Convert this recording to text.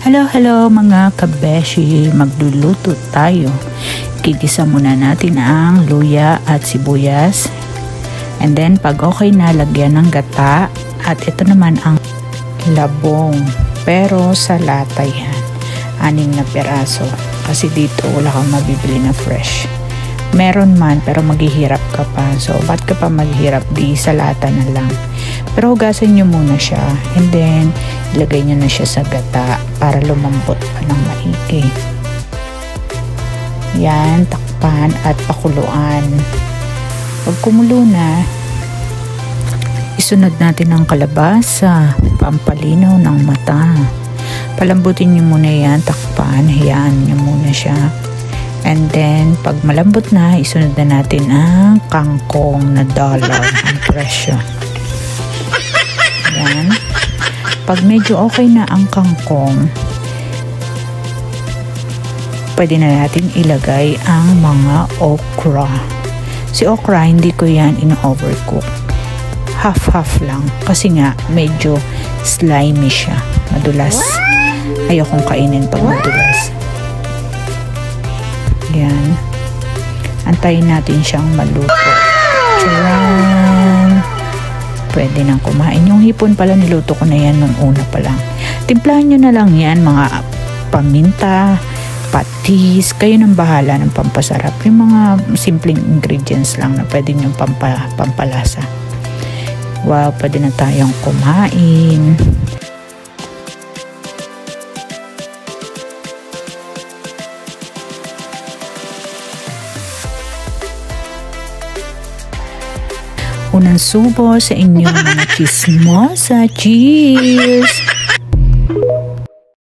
Hello mga kabeshi, magluluto tayo. Gigisa muna natin ang luya at sibuyas. And then pag okay na, lagyan ng gata. At ito naman ang labong. Pero sa lata yan. 6 na peraso. Kasi dito wala kang mabibili na fresh. Meron man pero maghihirap ka pa. So ba't ka pa maghihirap? Di sa lata na lang. Pero hugasan nyo muna siya. And then ilagay nyo na siya sa gata para lumambot pa ng maigi. Yan, takpan at pakuluan. Pag kumulo na, isunod natin ang kalabasa, pampalinaw ng mata. Palambutin nyo muna yan, takpan, hayaan nyo muna siya. And then, pag malambot na, isunod na natin ang kangkong na $1 ang presyo. Yan. Pag medyo okay na ang kangkong, pwede na natin ilagay ang mga okra. Si okra, hindi ko yan in-overcook. Half-half lang. Kasi nga, medyo slimy siya. Madulas. Ayokong kainin pag madulas. Yan. Antayin natin siyang maluto. Tcharan! Pwede nang kumain. Yung hipon pala, niluto ko na yan nung una pa lang. Timplahan nyo na lang yan, mga paminta, patis. Kayo nang bahala ng pampasarap. Yung mga simpleng ingredients lang na pwede nyo pampalasa. Wow, pwede na tayong kumain. Unang subo sa inyong mga chismosa. Cheers!